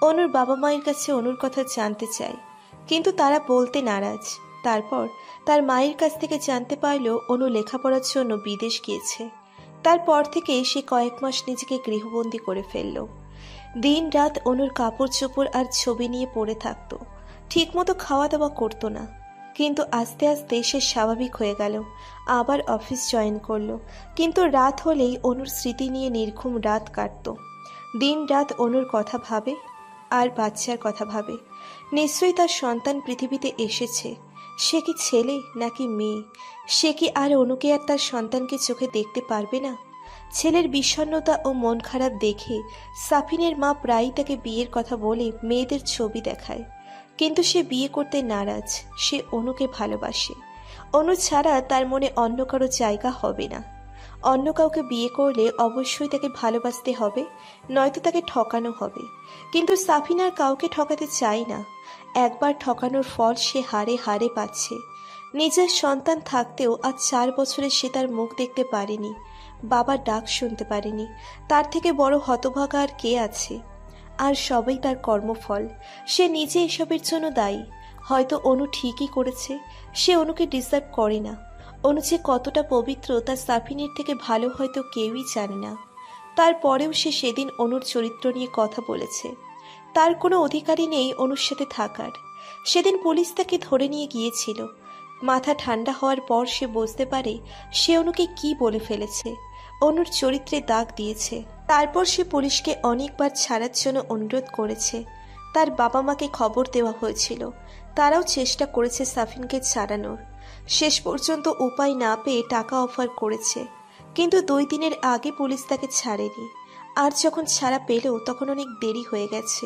অনুর বাবা মায়ের কাছে অনুর কথা জানতে চায়, কিন্তু তারা বলতে নারাজ। তারপর তার মায়ের কাছ থেকে জানতে পারল অনু লেখাপড়ার জন্য বিদেশ গিয়েছে। তারপর থেকে সে কয়েক মাস নিজেকে গৃহবন্দী করে ফেলল। দিন রাত অনুর কাপড় চোপড় আর ছবি নিয়ে পড়ে থাকত, ঠিকমতো খাওয়া দাওয়া করতো না। কিন্তু আস্তে আস্তে সে স্বাভাবিক হয়ে গেল, আবার অফিস জয়েন করলো। কিন্তু রাত হলেই অনুর স্মৃতি নিয়ে নির্ঘুম রাত কাটত। দিন রাত অনুর কথা ভাবে আর বাচ্চার কথা ভাবে। নিশ্চয়ই তার সন্তান পৃথিবীতে এসেছে। সে কি ছেলে নাকি মেয়ে? সে কি আর অনুকে আর তার সন্তানকে চোখে দেখতে পারবে না? ছেলের বিষণ্ণতা ও মন খারাপ দেখে সাফিনের মা প্রায়ই তাকে বিয়ের কথা বলে মেয়েদের ছবি দেখায়। কিন্তু সে বিয়ে করতে নারাজ। সে অনুকে ভালোবাসে। অনু ছাড়া তার মনে অন্য কারো জায়গা হবে না। অন্য কাউকে বিয়ে করলে অবশ্যই তাকে ভালোবাসতে হবে, নয়তো তাকে ঠকানো হবে। কিন্তু সাফিনার কাউকে ঠকাতে চায় না। একবার ঠকানোর ফল সে হারে হারে পাচ্ছে। নিজের সন্তান থাকতেও আজ 4 বছরে সে তার মুখ দেখতে পারেনি, বাবার ডাক শুনতে পারেনি। তার থেকে বড় হতভাগা আর কে আছে? আর সবই তার কর্মফল। সে নিজে এসবের জন্য দায়ী। হয়তো অনু ঠিকই করেছে, সে অনুকে ডিজার্ভ করে না। অনু যে কতটা পবিত্র তা সাফিনের থেকে ভালো হয়তো কেউই জানে না। তারপরেও সে সেদিন অনুর চরিত্র নিয়ে কথা বলেছে। তার কোনো অধিকারই নেই অনুর সাথে থাকার। সেদিন পুলিশ তাকে ধরে নিয়ে গিয়েছিল। মাথা ঠান্ডা হওয়ার পর সে বুঝতে পারে সে অনুকে কি বলে ফেলেছে, অনুর চরিত্রে দাগ দিয়েছে। তারপর সে পুলিশকে অনেকবার ছাড়ার জন্য অনুরোধ করেছে। তার বাবা মাকে খবর দেওয়া হয়েছিল, তারাও চেষ্টা করেছে সাফিনকে ছাড়ানোর। শেষ পর্যন্ত উপায় না পেয়ে টাকা অফার করেছে, কিন্তু 2 দিনের আগে পুলিশ তাকে ছাড়েনি। আর যখন ছাড়া পেল তখন অনেক দেরি হয়ে গেছে।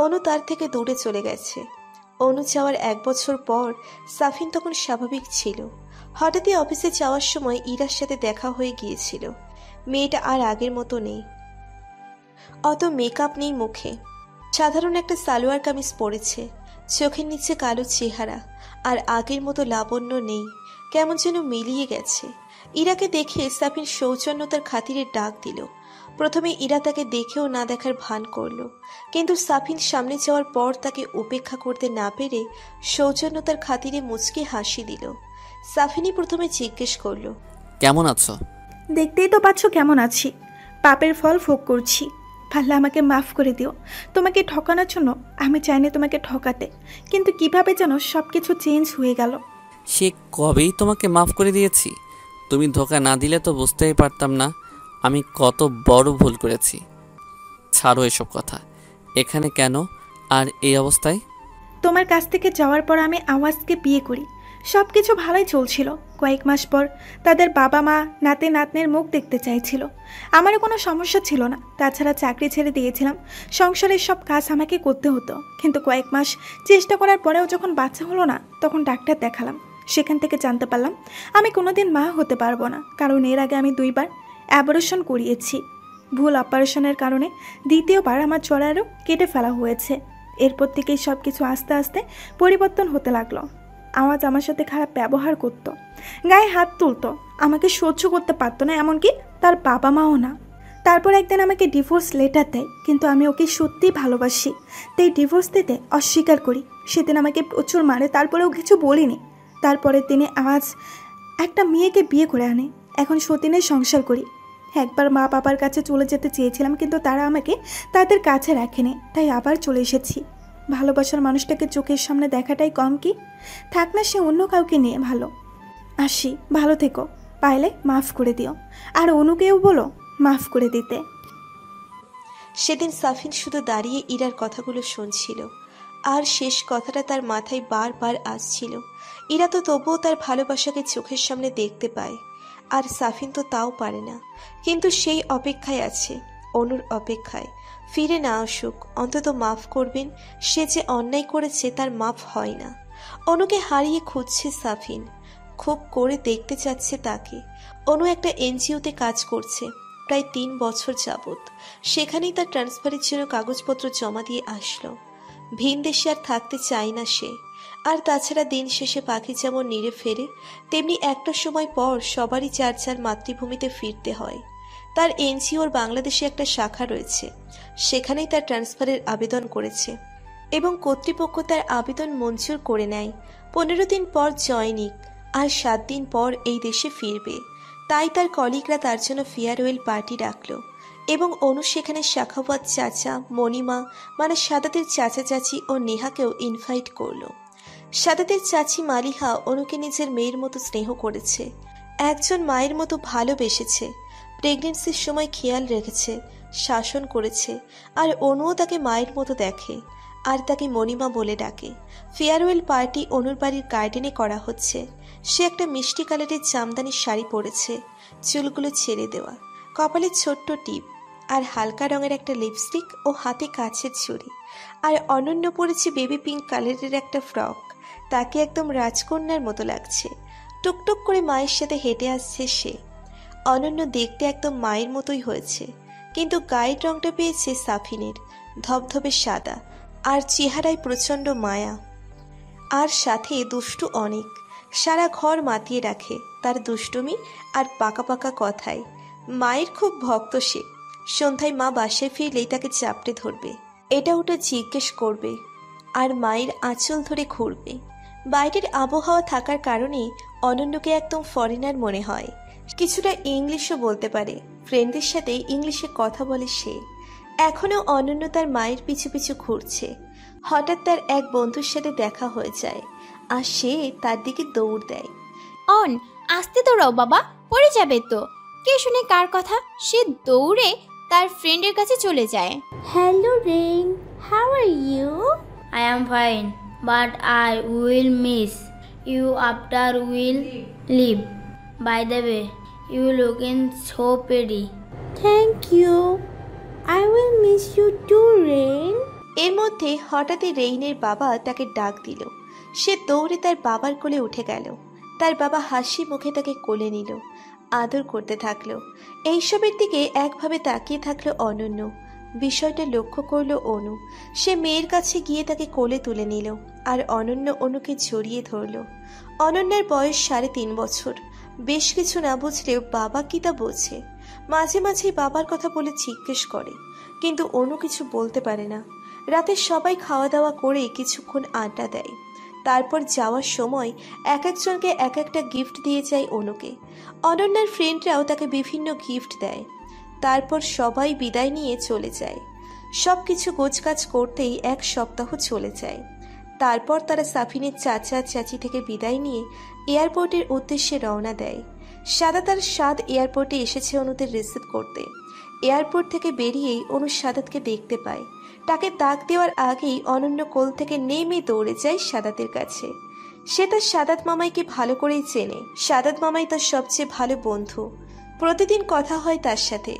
অনু তার থেকে দূরে চলে গেছে। অনু যাওয়ার 1 বছর পর সাফিন তখন স্বাভাবিক ছিল। হঠাৎই অফিসে যাওয়ার সময় ইরার সাথে দেখা হয়ে গিয়েছিল। মেয়েটা আর আগের মতো নেই, অত মেকআপ নেই মুখে। সাধারণ একটা সালোয়ার কামিজ পরেছে, চোখের নিচে কালো চেহারা, আর আগের মতো লাবণ্য নেই, কেমন যেন মিলিয়ে গেছে। ইরাকে দেখে সাফিন সৌজন্যতার খাতিরে ডাক দিল। প্রথমে ইরা তাকে দেখেও না দেখার ভান করল, কিন্তু সাফিন সামনে যাওয়ার পর তাকে উপেক্ষা করতে না পেরে সৌজন্যতার খাতিরে মুচকি হাসি দিল। সাফিনই প্রথমে জিজ্ঞেস করল, কেমন আছো? দেখতেই তো পাচ্ছ কেমন আছি। পাপের ফল ভোগ করছি। পারলে আমাকে মাফ করে দিও। তোমাকে ঠকানোর জন্য আমি চাইনি তোমাকে ঠকাতে, কিন্তু কিভাবে যেন সব কিছু চেঞ্জ হয়ে গেল। সে কবেই তোমাকে মাফ করে দিয়েছি। তুমি ধোকা না দিলে তো বুঝতেই পারতাম না আমি কত বড় ভুল করেছি। ছাড়ো এসব কথা। এখানে কেন আর এই অবস্থায়? তোমার কাছ থেকে যাওয়ার পর আমি আওয়াজকে বিয়ে করি। সব কিছু ভালোই চলছিল। কয়েক মাস পর তাদের বাবা মা নাতি নাতনির মুখ দেখতে চাইছিল। আমারও কোনো সমস্যা ছিল না। তাছাড়া চাকরি ছেড়ে দিয়েছিলাম, সংসারের সব কাজ আমাকে করতে হতো। কিন্তু কয়েক মাস চেষ্টা করার পরেও যখন বাচ্চা হলো না, তখন ডাক্তার দেখালাম। সেখান থেকে জানতে পারলাম আমি কোনোদিন মা হতে পারবো না, কারণ এর আগে আমি 2 বার অ্যাবর্শন করিয়েছি। ভুল অপারেশনের কারণে দ্বিতীয়বার আমার জরায়ু কেটে ফেলা হয়েছে। এরপর থেকেই সব কিছু আস্তে আস্তে পরিবর্তন হতে লাগলো। আওয়াজ আমার সাথে খারাপ ব্যবহার করত, গায়ে হাত তুলতো, আমাকে সহ্য করতে পারতো না, এমনকি তার বাবা মাও না। তারপর একদিন আমাকে ডিভোর্স লেটার দেয়, কিন্তু আমি ওকে সত্যিই ভালোবাসি, তাই ডিভোর্স দিতে অস্বীকার করি। সেদিন আমাকে প্রচুর মারে, তারপরেও কিছু বলিনি। তারপরের দিনে আওয়াজ একটা মেয়েকে বিয়ে করে আনে। এখন সতীনের সংসার করি। একবার মা বাবার কাছে চলে যেতে চেয়েছিলাম, কিন্তু তারা আমাকে তাদের কাছে রাখেনি, তাই আবার চলে এসেছি। ভালোবাসার মানুষটাকে চোখের সামনে দেখাটাই কম কি? থাক না সে অন্য কাউকে নিয়ে ভালো। আসি, ভালো থেকো। পাইলে মাফ করে দিও, আর অনুকেও বলো মাফ করে দিতে। সেদিন সাফিন শুধু দাঁড়িয়ে ইরার কথাগুলো শুনছিল, আর শেষ কথাটা তার মাথায় বারবার আসছিল। ইরা তো তবুও তার ভালোবাসাকে চোখের সামনে দেখতে পায়, আর সাফিন তো তাও পারে না। কিন্তু সেই অপেক্ষায় আছে, অনুর অপেক্ষায়। ফিরে না আসুক, অন্তত মাফ করবেন। সে যে অন্যায় করেছে তার মাফ হয় না। অনুকে হারিয়ে খুঁজছে সাফিন, খুব করে দেখতে চাচ্ছে তাকে। অনু একটা এনজিওতে কাজ করছে প্রায় 3 বছর যাবত। সেখানেই তার ট্রান্সফারের জন্য কাগজপত্র জমা দিয়ে আসলো। ভিন দেশে আর থাকতে চায় না সে। আর তাছাড়া দিন শেষে পাখি যেমন নিড়ে ফেরে, তেমনি একটা সময় পর সবারই যার যার মাতৃভূমিতে ফিরতে হয়। তার এনজিওর বাংলাদেশে একটা শাখা রয়েছে, সেখানেই তার ট্রান্সফারের আবেদন করেছে এবং কর্তৃপক্ষ তার আবেদন মঞ্জুর করে নেয়। 15 দিন পর জয়নিং, আর 7 দিন পর এই দেশে ফিরবে। তাই তার কলিগরা তার জন্য ফেয়ারওয়েল পার্টি রাখল এবং অনু সেখানে সাখাওয়াত চাচা, মণিমা মানে সাদাতের চাচা চাচি ও নেহাকেও ইনভাইট করলো। সাদাতের চাচি মালিহা অনুকে নিজের মেয়ের মতো স্নেহ করেছে, একজন মায়ের মতো ভালোবেসেছে, প্রেগনেন্সির সময় খেয়াল রেখেছে, শাসন করেছে, আর অনুও তাকে মায়ের মতো দেখে আর তাকে মণিমা বলে ডাকে। ফেয়ারওয়েল পার্টি অনুর বাড়ির গার্ডেনে করা হচ্ছে। সে একটা মিষ্টি কালারের জামদানি শাড়ি পরেছে, চুলগুলো ছেড়ে দেওয়া, কপালে ছোট্ট টিপ আর হালকা রঙের একটা লিপস্টিক ও হাতে কাছের ছুরি। আর অনন্য পরেছে বেবি পিঙ্ক কালারের একটা ফ্রক। তাকে একদম রাজকন্যার মতো লাগছে। টুকটুক করে মায়ের সাথে হেঁটে আসছে সে। অনন্য দেখতে একদম মায়ের মতোই হয়েছে, কিন্তু গায়ের রংটা পেয়েছে সাফিনের, ধবধবে সাদা, আর চেহারায় প্রচণ্ড মায়া, আর সাথে দুষ্টু অনেক। সারা ঘর মাতিয়ে রাখে তার দুষ্টুমি আর পাকা পাকা কথায়। মায়ের খুব ভক্ত সে। সন্ধ্যায় মা বাসায় ফিরলেই তাকে চাপটে ধরবে, এটা ওটা জিজ্ঞেস করবে আর মায়ের আঁচল ধরে ঘুরবে। বাইরের আবহাওয়া থাকার কারণে অনন্যকে একদম ফরেনার মনে হয়। কিছুটা ইংলিশও বলতে পারে, ফ্রেন্ডদের সাথে ইংলিশে কথা বলে সে। এখনও অনন্য তার মায়ের পিছু পিছু ঘুরছে। হঠাৎ তার এক বন্ধুর সাথে দেখা হয়ে যায় আর সে তার দিকে দৌড় দেয়। অন, আসতে দৌড়াও বাবা, পড়ে যাবে তো। কে শুনে কার কথা, সে দৌড়ে তার ফ্রেন্ডের কাছে চলে যায়। Hello Rain, how are you? I am fine, but I will miss you after we'll leave. By the way, you looking so pretty. Thank you. I will miss you too, Rain. এর মধ্যে হঠাৎই রেইনের বাবা তাকে ডাক দিল। সে দৌড়ে তার বাবার কোলে উঠে গেল। তার বাবা হাসি মুখে তাকে কোলে নিল, আদর করতে থাকলো। এইসবের দিকে একভাবে তাকিয়ে থাকলো অনন্য। বিষয়টা লক্ষ্য করলো অনু। সে মেয়ের কাছে গিয়ে তাকে কোলে তুলে নিল আর অনন্য অনুকে জড়িয়ে ধরল। অনন্যার বয়স 3.5 বছর। বেশ কিছু না বুঝলেও বাবা কি তা বোঝে। মাঝে মাঝেই বাবার কথা বলে জিজ্ঞেস করে, কিন্তু অনু কিছু বলতে পারে না। রাতে সবাই খাওয়া দাওয়া করে কিছুক্ষণ আড্ডা দেয়। তারপর যাওয়ার সময় এক একজনকে এক একটা গিফট দিয়ে যায় অনুকে। অনন্যার ফ্রেন্ডরাও তাকে বিভিন্ন গিফট দেয়। তারপর সবাই বিদায় নিয়ে চলে যায়। সব কিছু গোছগাছ করতেই 1 সপ্তাহ চলে যায়। তারপর তারা সাফিনের চাচা চাচি থেকে বিদায় নিয়ে এয়ারপোর্টের উদ্দেশ্যে রওনা দেয়। সাদাত আর সাদ এয়ারপোর্টে এসেছে অনুদের রিসিভ করতে। এয়ারপোর্ট থেকে বেরিয়েই অনু সাদাতকে দেখতে পায়। তাকে ডাক দেওয়ার আগেই অনন্য কোল থেকে নেমে দৌড়ে যায় সাদাতের কাছে। সে তার সাদাত মামাইকে ভালো করেই চেনে। সাদাত মামাই তার সবচেয়ে ভালো বন্ধু। প্রতিদিন কথা হয় তার সাথে।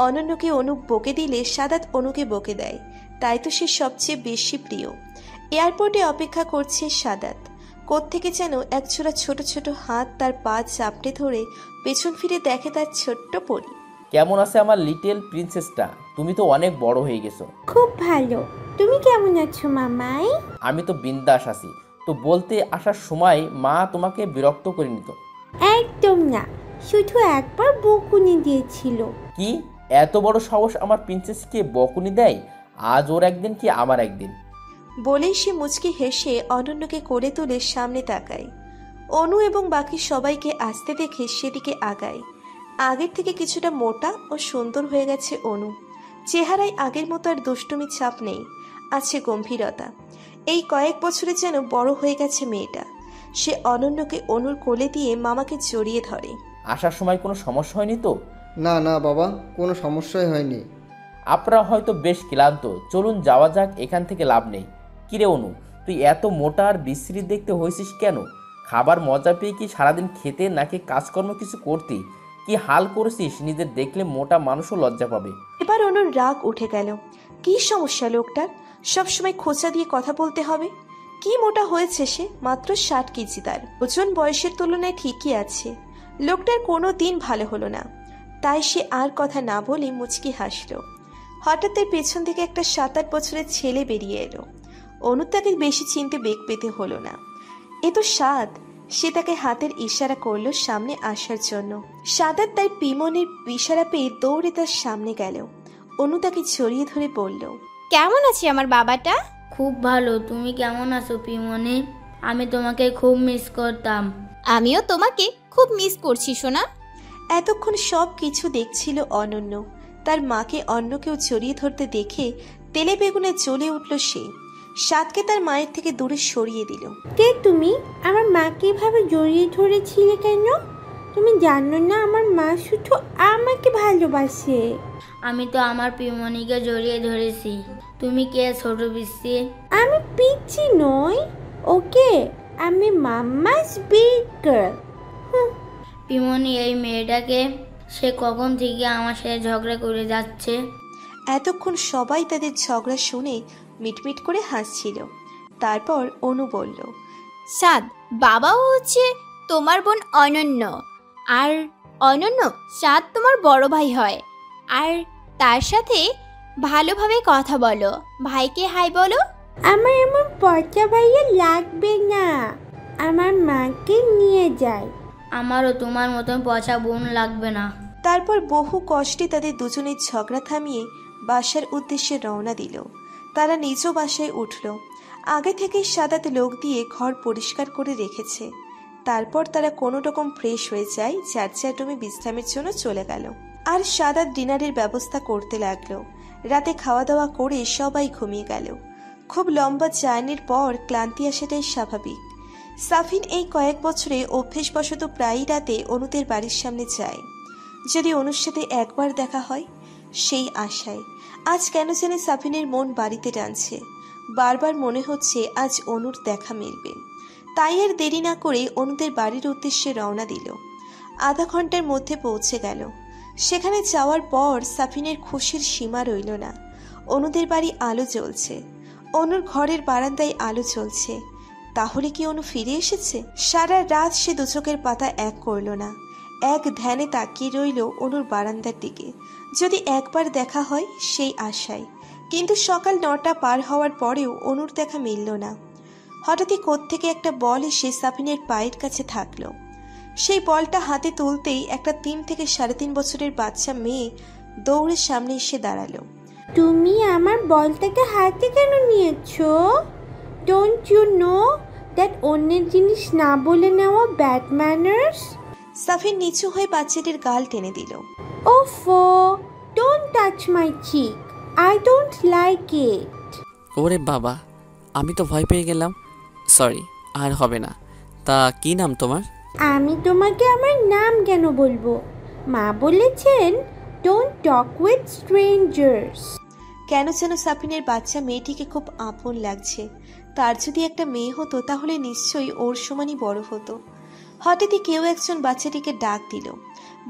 অনন্যকে অনু বকে দিলে সাদাত অনুকে বকে দেয়, তাই তো সে সবচেয়ে বেশি প্রিয়। এয়ারপোর্টে অপেক্ষা করছে সাদাত। কোত্থেকে যেন একজোড়া ছোট ছোট হাত তার পা চাপটে ধরে পেছন ফিরে দেখে তার ছোট্ট পরি। কেমন আছে আমার লিটল প্রিন্সেসটা? তুমি তো অনেক বড় হয়ে গেছো। খুব ভালো। তুমি কেমন আছো মামাই? আমি তো বিন্দাস আছি। তো বলতে আসার সময় মা তোমাকে বিরক্ত করে নিত? একদম না, শুধু একবার বকুনি দিয়েছিল। কি এত বড় সাহস আমার প্রিন্সেসকে বকুনি দেয়? আজ ওর একদিন কি আমার একদিন। বলেই সে মুচকি হেসে অনন্যকে কোলে তুলে সামনে তাকায়। অনু এবং বাকি সবাইকে আসতে দেখে সেদিকে আগায়। আগের থেকে কিছুটা মোটা ও সুন্দর হয়ে গেছে অনু। চেহারায় আগের মতো আর দুষ্টুমি ছাপ নেই, আছে গম্ভীরতা। এই কয়েক বছরে যেন বড় হয়ে গেছে মেয়েটা। সে অনন্যকে অনুর কোলে দিয়ে মামাকে জড়িয়ে ধরে। আসার সময় কোনো সমস্যা হয়নি তো? না না বাবা, কোনো সমস্যাই হয়নি। আপনারা হয়তো বেশ ক্লান্ত, চলুন যাওয়া যাক, এখান থেকে লাভ নেই। কিরে অনু, তুই এত মোটা আর বিশ্রী দেখতে হয়েছিস কেন? খাবার মজা পেয়ে কি সারাদিন খেতে নাকি কাজকর্ম কিছু করতে? কি হাল করেছিস? নিজের দেখলে মোটা মানুষও লজ্জা পাবে। এবার অনুর রাগ উঠে গেল। কি সমস্যা লোকটার? সবসময় খোঁচা দিয়ে কথা বলতে হবে? কি মোটা হয়েছে সে? মাত্র 60 কেজি। তার ওজন বয়সের তুলনায় ঠিকই আছে। লোকটার কোনো দিন ভালো হলো না। তাই সে আর কথা না বলে মুচকি হাসল। হঠাৎ তার পেছন থেকে একটা 7-8 বছরের ছেলে বেরিয়ে এলো। অনু তাকে বেশি চিনতে বেগ পেতে হলো না। এ তো সাদ। সে তাকে হাতের ইশারা করলো সামনে আসার জন্য। সাদাত তার পিমনির ইশারা পেয়ে দৌড়ে তার সামনে গেল। অনু তাকে জড়িয়ে ধরে বলল, কেমন আছে আমার বাবাটা? খুব ভালো। তুমি কেমন আছো পিমনি? আমি তোমাকে খুব মিস করতাম। আমিও তোমাকে খুব মিস করছি সোনা। এতক্ষণ সব কিছু দেখছিল অনন্য। তার মাকে অন্য কেউ জড়িয়ে ধরতে দেখে তেলে বেগুনে জ্বলে উঠল সে। সাদকে তার মায়ের থেকে দূরে সরিয়ে দিল। কে তুমি? আমার মাকে এভাবে জড়িয়ে ধরেছিলে কেন? তুমি জানো না আমার মা শুধু আমাকে ভালোবাসে। আমি তো আমার পিমনিকে জড়িয়ে ধরেছি। তুমি কে ছোট পিসি? আমি পিচ্ছি নই, ওকে, আমি মাম্মাস বিগ গার্ল। পিমনি এই মেয়েটাকে, সে কখন থেকে আমার সাথে ঝগড়া করে যাচ্ছে। এতক্ষণ সবাই তাদের ঝগড়া শুনে মিটমিট করে হাসছিল। তারপর অনু বলল, সাদ, বাবাও হচ্ছে তোমার বোন অনন্য, আর অনন্য সাদ তোমার বড় ভাই হয়। আর তার সাথে ভালোভাবে কথা বলো, ভাইকে হাই বলো। আমার এমন পচা ভাইয়া লাগবে না, আমার মাকে নিয়ে যায়। আমারও তোমার মতন পচা বোন লাগবে না। তারপর বহু কষ্টে তাদের দুজনের ঝগড়া থামিয়ে বাসার উদ্দেশ্যে রওনা দিল। তারা নিজ বাসায় উঠল। আগে থেকেই সাদাত লোক দিয়ে ঘর পরিষ্কার করে রেখেছে। তারপর তারা কোনো রকম ফ্রেশ হয়ে যায়, যার যার রুমে বিশ্রামের জন্য চলে গেল। আর সাদাত ডিনারের ব্যবস্থা করতে লাগলো। রাতে খাওয়া দাওয়া করে সবাই ঘুমিয়ে গেল। খুব লম্বা জার্নির পর ক্লান্তি আসাটাই স্বাভাবিক। সাফিন এই কয়েক বছরে অভ্যেসবশত প্রায়ই রাতে অনুদের বাড়ির সামনে যায়, যদি অনুর সাথে একবার দেখা হয় সেই আশায়। আজ কেন জানি সাফিনের মন বাড়িতে টানছে। বারবার মনে হচ্ছে আজ অনুর দেখা মিলবে। তাই আর দেরি না করে অনুদের বাড়ির উদ্দেশ্যে রওনা দিল। আধা ঘন্টার মধ্যে পৌঁছে গেল। সেখানে যাওয়ার পর সাফিনের খুশির সীমা রইল না। অনুদের বাড়ি আলো জ্বলছে, অনুর ঘরের বারান্দায় আলো জ্বলছে। তাহলে কি অনু ফিরে এসেছে? সারা রাত সে দুচোখের পাতা এক করল না। এক ধ্যানে তাকিয়ে রইল অনুর বারান্দার দিকে, যদি একবার দেখা হয় সেই আশায়। কিন্তু সকাল 9টা পার হওয়ার পরেও অনুর দেখা মিলল না। হঠাৎই কোত্থেকে একটা বল এসে সাফিনের পায়ের কাছে থাকলো। সেই বলটা হাতে তুলতেই একটা 3 থেকে 3.5 বছরের বাচ্চা মেয়ে দৌড়ে সামনে এসে দাঁড়ালো। তুমি আমার বলটাকে হাতে কেন নিয়েছো? ডোন্ট ইউ নো দ্যাট অন্যের জিনিস না বলে নেওয়া ব্যাড ম্যানার্স? সাফিন নিচু হয়ে বাচ্চাটির গাল টেনে দিল। ওফো, don't touch my cheek, I don't like it. ওরে বাবা, আমি তো ভয় পেয়ে গেলাম। সরি, আর হবে না। তা কি নাম তোমার? আমি তোমাকে আমার নাম কেন বলবো? মা বলেছেন ডোন্ট টক উইথ স্ট্রেঞ্জার্স। কেন যেন সাফিনের বাচ্চা মেয়েটিকে খুব আপন লাগছে। তার যদি একটা মেয়ে হতো তাহলে নিশ্চয়ই ওর সমানই বড় হতো। হঠাৎই কেউ একজন বাচ্চাটিকে ডাক দিল।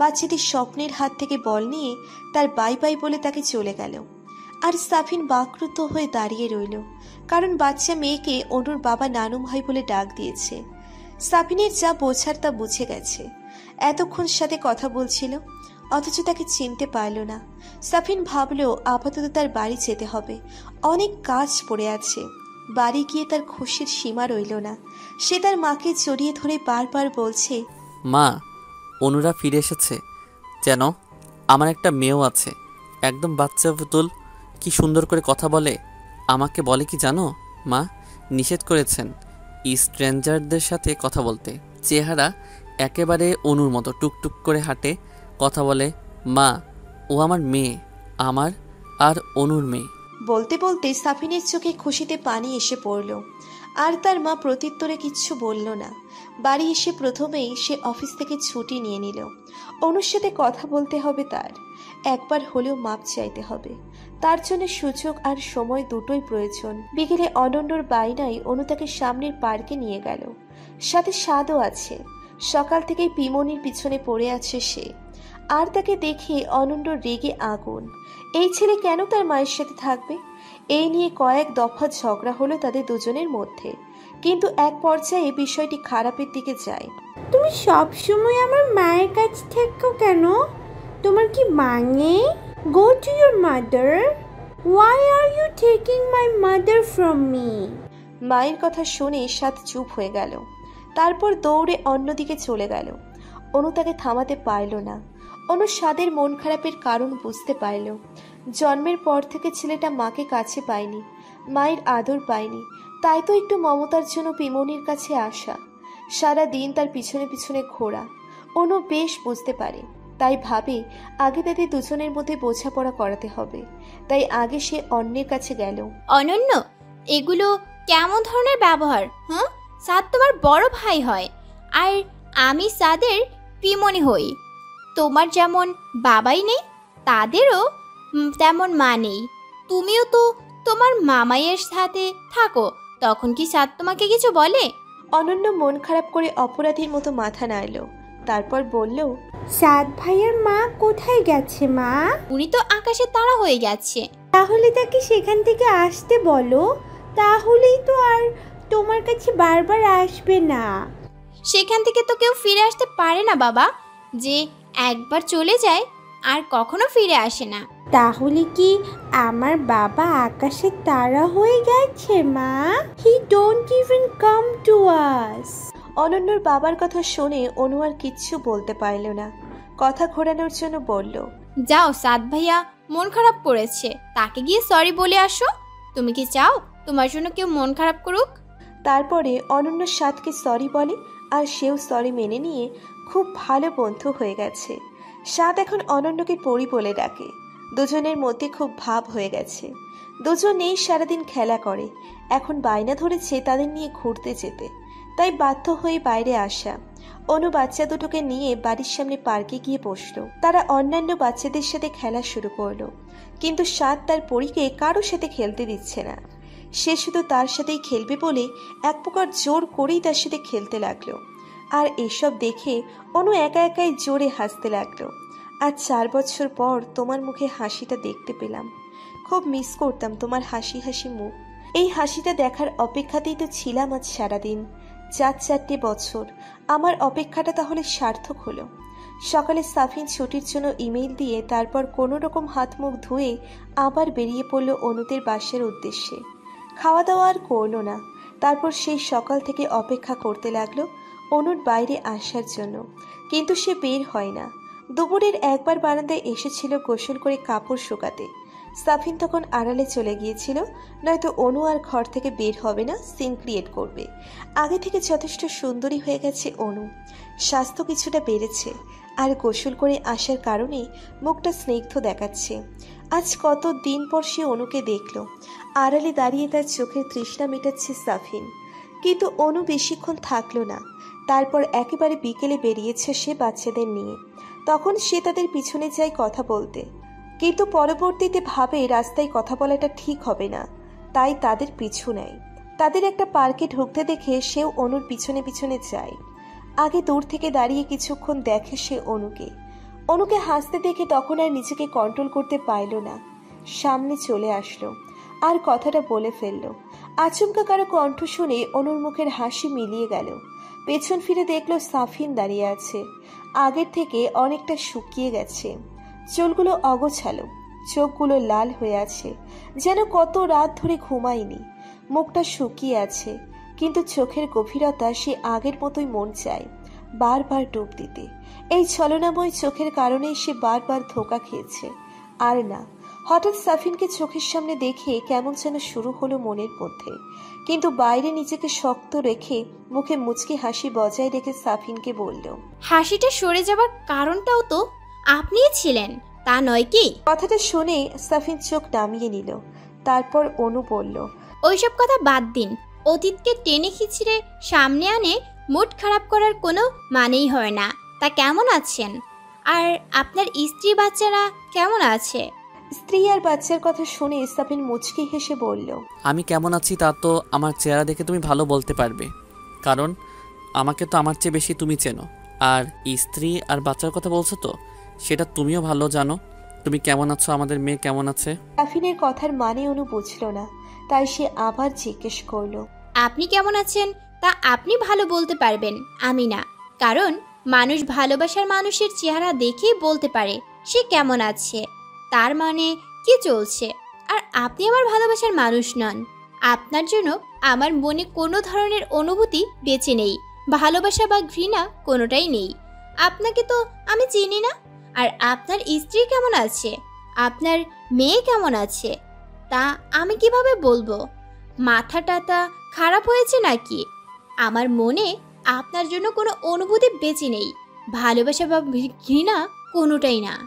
বাচ্চাটি স্বপ্নের হাত থেকে বল নিয়ে তার বাই বাই বলে তাকে চলে গেল। আর সাফিন বাকরুদ্ধ হয়ে দাঁড়িয়ে রইল, কারণ বাচ্চা মেয়েকে অনুর বাবা নানু ভাই বলে ডাক দিয়েছে। সাফিনের যা বোঝার তা বুঝে গেছে। এতক্ষণ সাথে কথা বলছিল, অথচ তাকে চিনতে পারল না। সাফিন ভাবলো আপাতত তার বাড়ি যেতে হবে, অনেক কাজ পড়ে আছে। বাড়ি গিয়ে তার খুশির সীমা রইল না। সে তার মাকে জড়িয়ে ধরে বারবার বলছে, মা, অনুরা ফিরে এসেছে। যেন আমার একটা মেয়েও আছে, একদম বাচ্চা পুতুল, কি সুন্দর করে কথা বলে। আমাকে বলে কি জানো মা, নিষেধ করেছেন স্ট্রেঞ্জারদের সাথে কথা বলতে। চেহারা একেবারে অনুর মতো, টুকটুক করে হাঁটে, কথা বলে। মা, ও আমার মেয়ে, আমার আর অনুর মেয়ে। বলতে বলতে সাফিনের চোখে খুশিতে পানি এসে পড়ল। আর তার মা প্রত্যুত্তরে কিচ্ছু বলল না। বাড়ি এসে প্রথমেই সে অফিস থেকে ছুটি নিয়ে নিল। অনুর সাথে কথা বলতে হবে তার, একবার হলেও মাপ চাইতে হবে। তার জন্য সুযোগ আর সময় দুটোই প্রয়োজন। বিকেলে অনন্যর বায়নায় অনু তাকে সামনের পার্কে নিয়ে গেল। সাথে স্বাদও আছে। সকাল থেকেই পিমনির পিছনে পড়ে আছে সে। আর তাকে দেখে অনন্য রেগে আগুন। এই ছেলে কেন তার মায়ের সাথে থাকবে? এই নিয়ে কয়েক দফা ঝগড়া হলো তাদের দুজনের মধ্যে, কিন্তু এক পর্যায়ে বিষয়টি খারাপের দিকে যায়। তুমি সব সময় আমার মায়ের কাছ থেকো কেন? তোমার কি মা নেই? Go to your mother. Why are you taking my mother from me? মায়ের কথা শুনে সাত চুপ হয়ে গেল। তারপর দৌড়ে অন্যদিকে চলে গেল। অনু তাকে থামাতে পারল না। অনু স্বাদের মন খারাপের কারণ বুঝতে পারল। জন্মের পর থেকে ছেলেটা মাকে কাছে পায়নি, মায়ের আদর পায়নি, তাই তো একটু মমতার জন্য পিমনির কাছে আসা, সারা দিন তার পিছনে পিছনে ঘোরা। অনু বেশ বুঝতে পারে, তাই ভাবে আগে তাদের দুজনের মধ্যে বোঝাপড়া করাতে হবে। তাই আগে সে অন্যের কাছে গেল। অনন্য, এগুলো কেমন ধরনের ব্যবহার? হ্যাঁ, সাদ তোমার বড় ভাই হয়, আর আমি সাদের পিমনি হই। তোমার যেমন বাবাই নেই, তাদেরও তেমন মা নেই। তুমিও তো তোমার মামাইয়ের সাথে থাকো, তখন কি সাদ তোমাকে কিছু বলে? অনন্য মন খারাপ করে অপরাধীর মতো মাথা নাড়ল। তারপর বলল, সাদ ভাইয়ের মা কোথায় গেছে মা? উনি তো আকাশে তারা হয়ে গেছে। তাহলে তাকে সেখান থেকে আসতে বলো, তাহলেই তো আর তোমার কাছে বারবার আসবে না। সেখান থেকে তো কেউ ফিরে আসতে পারে না বাবা, যে একবার চলে যায় আর কখনো ফিরে আসে না। তাহলে কি আমার বাবা আকাশে তারা হয়ে গেছে মা? He don't even come to us. অনন্যর বাবার কথা শুনে অনু আর কিচ্ছু বলতে পারল না। কথা ঘোরানোর জন্য বলল, যাও, সাদ ভাইয়া মন খারাপ করেছে, তাকে গিয়ে সরি বলে আসো। তুমি কি চাও তোমার জন্য কেউ মন খারাপ করুক? তারপরে অনন্য সাদকে সরি বলে, আর সেও সরি মেনে নিয়ে খুব ভালো বন্ধু হয়ে গেছে। সাদ এখন অনন্যকে পরি বলে ডাকে। দুজনের মধ্যে খুব ভাব হয়ে গেছে। দুজনেই সারাদিন খেলা করে। এখন বায়না ধরেছে তাদের নিয়ে ঘুরতে যেতে, তাই বাধ্য হয়ে বাইরে আসা। অনু বাচ্চা দুটোকে নিয়ে বাড়ির সামনে পার্কে গিয়ে বসলো। তারা অন্যান্য বাচ্চাদের সাথে খেলা শুরু করলো, কিন্তু সাদ তার পরীকে কারোর সাথে খেলতে দিচ্ছে না। সে শুধু তার সাথেই খেলবে বলে এক প্রকার জোর করেই তার সাথে খেলতে লাগলো। আর এসব দেখে অনু একা একাই জোরে হাসতে লাগলো। আজ 4 বছর পর তোমার মুখে হাসিটা দেখতে পেলাম। খুব মিস করতাম তোমার হাসি হাসি মুখ। এই হাসিটা দেখার অপেক্ষাতেই তো ছিলাম আজ সারাদিন। 4 বছর আমার অপেক্ষাটা তাহলে সার্থক হলো। সকালে সাফিন ছুটির জন্য ইমেইল দিয়ে তারপর কোনো রকম হাত মুখ ধুয়ে আবার বেরিয়ে পড়ল অনুদের বাসার উদ্দেশ্যে। খাওয়া দাওয়া আর করলো না। তারপর সেই সকাল থেকে অপেক্ষা করতে লাগলো অনুর বাইরে আসার জন্য, কিন্তু সে বের হয় না। দুপুরের একবার বারান্দায় এসেছিল গোসল করে কাপড় শুকাতে। সাফিন তখন আড়ালে চলে গিয়েছিল, নয়তো অনু আর ঘর থেকে বের হবে না, সিন ক্রিয়েট করবে। আগে থেকে যথেষ্ট সুন্দরী হয়ে গেছে অনু, স্বাস্থ্য কিছুটা বেড়েছে, আর গোসল করে আসার কারণে মুখটা স্নিগ্ধ দেখাচ্ছে। আজ কত দিন পর সে অনুকে দেখল। আড়ালে দাঁড়িয়ে তার চোখের তৃষ্ণা মেটাচ্ছে সাফিন, কিন্তু অনু বেশিক্ষণ থাকলো না। তারপর একেবারে বিকেলে বেরিয়েছে সে বাচ্চাদের নিয়ে। তখন সে তাদের পিছনে যায় কথা বলতে, কিন্তু পরবর্তীতে ভাবে রাস্তায় কথা বলাটা ঠিক হবে না, তাই তাদের পিছু নেয়। তাদের একটা পার্কে ঢুকতে দেখে সেও অনুর পিছনে পিছনে যায়। আগে দূর থেকে দাঁড়িয়ে কিছুক্ষণ দেখে সে অনুকে হাসতে দেখে তখন আর নিজেকে কন্ট্রোল করতে পারল না, সামনে চলে আসলো আর কথাটা বলে ফেলল। আচমকা কারো কণ্ঠ শুনে অনুর মুখের হাসি মিলিয়ে গেল। পেছন ফিরে দেখলো সাফিন দাঁড়িয়ে আছে। আগের থেকে অনেকটা শুকিয়ে গেছে, চুলগুলো অগোছালো, চোখগুলো লাল হয়ে আছে, যেন কত রাত ধরে ঘুমায়নি। মুখটা শুকিয়ে আছে, কিন্তু চোখের গভীরতা সে আগের মতোই মন চায় বারবার ডুব দিতে। এই ছলনাময় চোখের কারণেই সে বারবার ধোঁকা খেয়েছে। আর না, হঠাৎ সাফিনকে চোখের সামনে দেখে কেমন যেন শুরু হলো মনের মধ্যে, কিন্তু বাইরে নিজেকে শক্ত রেখে মুখে মুচকি হাসি বজায় রেখে সাফিনকে বলল, হাসিটা সরে যাবার কারণটাও তো আপনিই ছিলেন, তা নয় কি? কথাটা শুনে সাফিন চোখ নামিয়ে নিল। তারপর অনু বলল, ওইসব কথা বাদ দিন। অতীতকে টেনে খিচড়ে সামনে আনে মুড খারাপ করার কোনো মানেই হয় না। তা কেমন আছেন? আর আপনার স্ত্রী বাচ্চারা কেমন আছে? স্ত্রী আর বাচ্চার কথা শুনে সাফিন মুচকি হেসে বলল, আমি কেমন আছি তা তো আমার চেহারা দেখে তুমি ভালো বলতে পারবে, কারণ আমাকে তো আমার চেয়ে বেশি তুমি চেনো। আর স্ত্রী আর বাচ্চার কথা বলছো তো, সেটা তুমিও ভালো জানো। তুমি কেমন আছো, আমাদের মেয়ে কেমন আছে? সাফিনের কথার মানে অনু বুঝল না, তাই সে আবার জিজ্ঞেস করলো, আপনি কেমন আছেন তা আপনি ভালো বলতে পারবেন, আমি না। কারণ মানুষ ভালোবাসার মানুষের চেহারা দেখেই বলতে পারে সে কেমন আছে, তার মানে কি চলছে। আর আপনি আমার ভালোবাসার মানুষ নন। আপনার জন্য আমার মনে কোনো ধরনের অনুভূতি বেঁচে নেই। ভালোবাসা বা ঘৃণা কোনোটাই নেই। আপনাকে তো আমি চিনি না। আর আপনার স্ত্রী কেমন আছে, আপনার মেয়ে কেমন আছে, তা আমি কিভাবে বলবো? মাথা টাথা খারাপ হয়েছে নাকি? আমার মনে আপনার জন্য কোনো অনুভূতি বেঁচে নেই। ভালোবাসা বা ঘৃণা কোনোটাই না।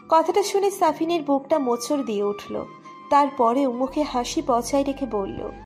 কথাটা শুনে সাফিনের বুকটা মোচড় দিয়ে উঠল। তারপরেও মুখে হাসি বজায় রেখে বলল,